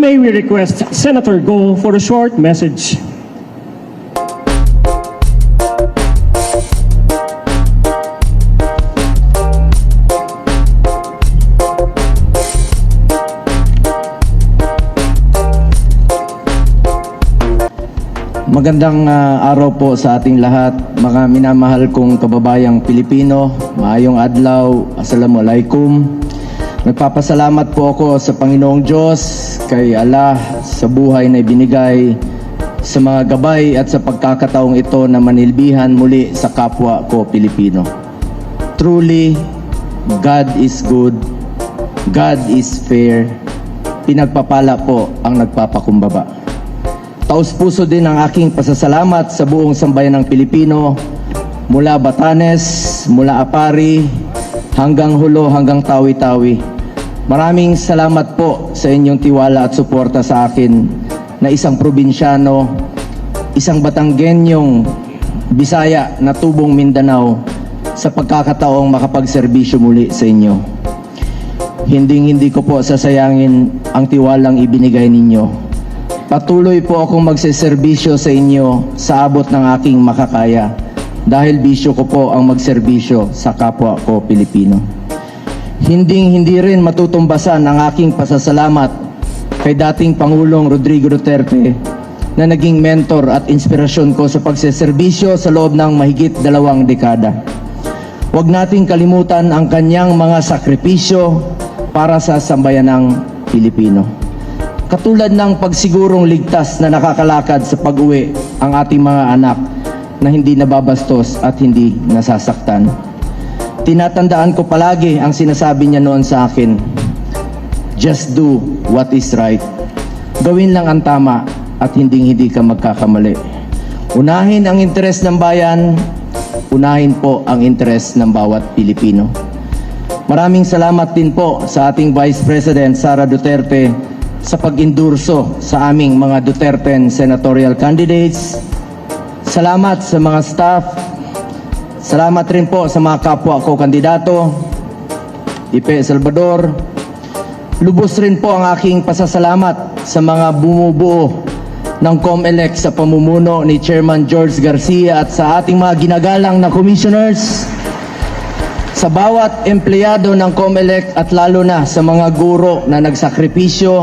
may we request Senator Go for a short message. Magandang araw po sa ating lahat, mga minamahal kong kababayang Pilipino. Maayong adlaw, assalamualaikum. Nagpapasalamat po ako sa Panginoong Diyos, kay Allah, sa buhay na ibinigay, sa mga gabay at sa pagkakataong ito na manilbihan muli sa kapwa ko Pilipino. Truly, God is good, God is fair, pinagpapala po ang nagpapakumbaba. Taos-puso din ang aking pasasalamat sa buong sambayan ng Pilipino, mula Batanes, mula Apari, hanggang Hulo, hanggang Tawi-Tawi. Maraming salamat po sa inyong tiwala at suporta sa akin na isang probinsyano, isang Batanggenyong Bisaya na tubong Mindanao sa pagkakataong makapagserbisyo muli sa inyo. Hindi ko po sasayangin ang tiwalang ibinigay ninyo. Patuloy po akong magseserbisyo sa inyo sa abot ng aking makakaya dahil bisyo ko po ang magserbisyo sa kapwa ko Pilipino. Hindi rin matutumbasan ang aking pasasalamat kay dating Pangulong Rodrigo Duterte na naging mentor at inspirasyon ko sa pagseserbisyo sa loob ng mahigit 2 dekada. Huwag nating kalimutan ang kanyang mga sakripisyo para sa sambayanang Pilipino. Katulad ng pagsigurong ligtas na nakakalakad sa pag-uwi ang ating mga anak na hindi nababastos at hindi nasasaktan. Tinatandaan ko palagi ang sinasabi niya noon sa akin, just do what is right. Gawin lang ang tama at hindi ka magkakamali. Unahin ang interes ng bayan, unahin po ang interes ng bawat Pilipino. Maraming salamat din po sa ating Vice President Sara Duterte sa pag-endurso sa aming mga Duterten senatorial candidates. Salamat sa mga staff. Salamat rin po sa mga kapwa ko kandidato. Ipe Salvador. Lubos rin po ang aking pasasalamat sa mga bumubuo ng COMELEC sa pamumuno ni Chairman George Garcia at sa ating mga ginagalang na commissioners. Sa bawat empleyado ng COMELEC at lalo na sa mga guro na nagsakripisyo,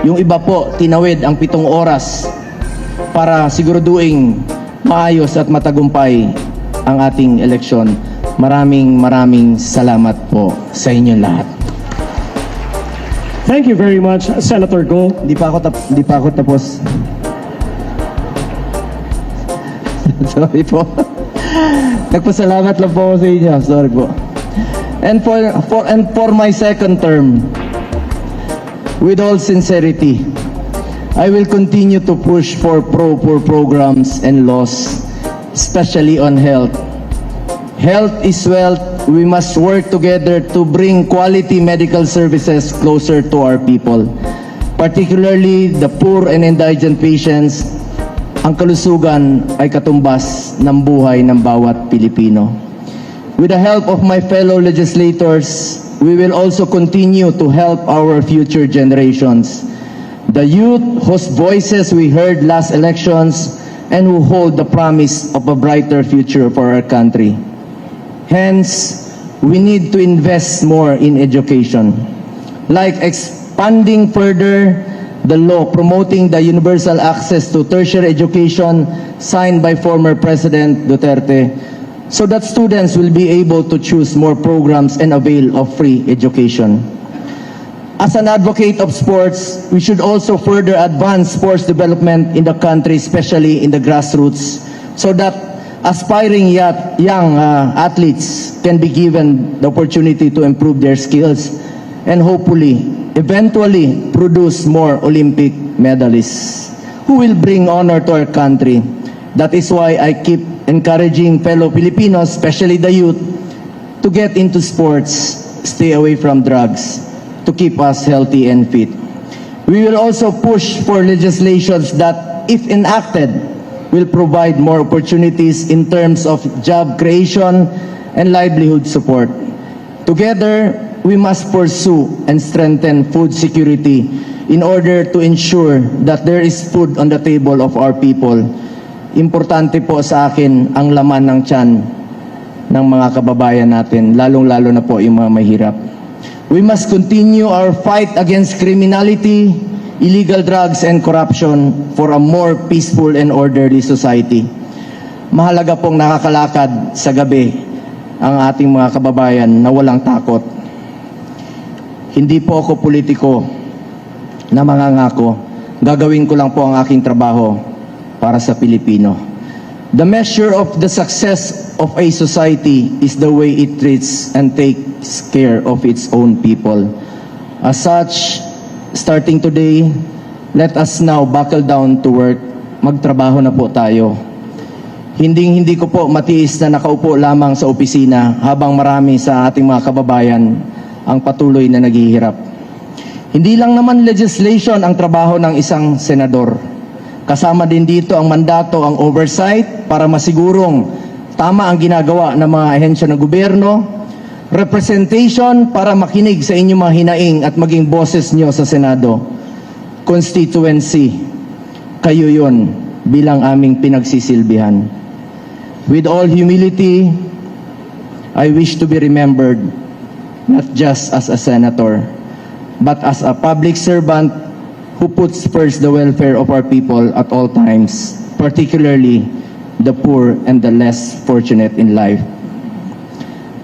yung iba po tinawid ang 7 oras para siguraduing maayos at matagumpay ang ating eleksyon. Maraming salamat po sa inyong lahat. Thank you very much, Senator Go. Di pa ako tapos. Sorry po. Nagpasalamat lang po ako sa inyo. Sorry po. And for my second term, with all sincerity, I will continue to push for pro-poor programs and laws, especially on health. Health is wealth. We must work together to bring quality medical services closer to our people, particularly the poor and indigent patients. Ang kalusugan ay katumbas ng buhay ng bawat Pilipino. With the help of my fellow legislators, we will also continue to help our future generations, the youth whose voices we heard last elections and who hold the promise of a brighter future for our country. Hence, we need to invest more in education, like expanding further the law promoting the universal access to tertiary education signed by former President Duterte, so that students will be able to choose more programs and avail of free education. As an advocate of sports, we should also further advance sports development in the country, especially in the grassroots, so that aspiring young athletes can be given the opportunity to improve their skills and hopefully, eventually, produce more Olympic medalists who will bring honor to our country. That is why I keep encouraging fellow Filipinos, especially the youth, to get into sports, stay away from drugs, to keep us healthy and fit. We will also push for legislations that, if enacted, will provide more opportunities in terms of job creation and livelihood support. Together, we must pursue and strengthen food security in order to ensure that there is food on the table of our people. Importante po sa akin ang laman ng tiyan ng mga kababayan natin, lalong-lalo na po yung mga mahirap. We must continue our fight against criminality, illegal drugs, and corruption for a more peaceful and orderly society. Mahalaga pong nakakalakad sa gabi ang ating mga kababayan na walang takot. Hindi po ako politiko na mangangako. Gagawin ko lang po ang aking trabaho para sa Pilipino. The measure of the success of a society is the way it treats and takes care of its own people. As such, starting today, let us now buckle down to work. Magtrabaho na po tayo. Hindi ko po matiis na nakaupo lamang sa opisina habang marami sa ating mga kababayan ang patuloy na naghihirap. Hindi lang naman legislation ang trabaho ng isang senador. Kasama din dito ang mandato, ang oversight para masigurong tama ang ginagawa ng mga ahensya ng gobyerno, representation para makinig sa inyong mga hinaing at maging boses nyo sa Senado, constituency, kayo yon bilang aming pinagsisilbihan. With all humility, I wish to be remembered not just as a senator, but as a public servant who puts first the welfare of our people at all times, particularly the poor and the less fortunate in life.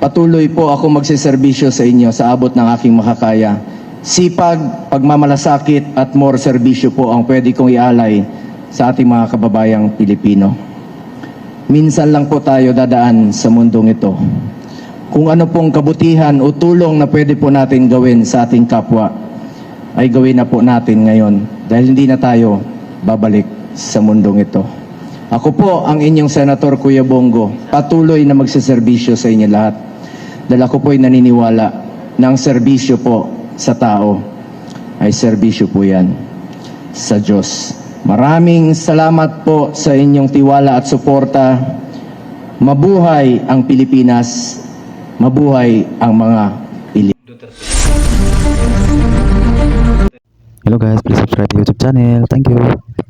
Patuloy po ako magsiservisyo sa inyo sa abot ng aking makakaya. Sipag, pagmamalasakit at more serbisyo po ang pwede kong ialay sa ating mga kababayang Pilipino. Minsan lang po tayo dadaan sa mundong ito. Kung ano pong kabutihan o tulong na pwede po natin gawin sa ating kapwa, ay gawin na po natin ngayon dahil hindi na tayo babalik sa mundong ito. Ako po ang inyong Senator Kuya Bongo, patuloy na magsiservisyo sa inyo lahat. Dahil ako po'y naniniwala na ang serbisyo po sa tao ay serbisyo po yan sa Diyos. Maraming salamat po sa inyong tiwala at suporta. Mabuhay ang Pilipinas, mabuhay ang mga Pilipino. Hello guys, please subscribe to YouTube channel. Thank you.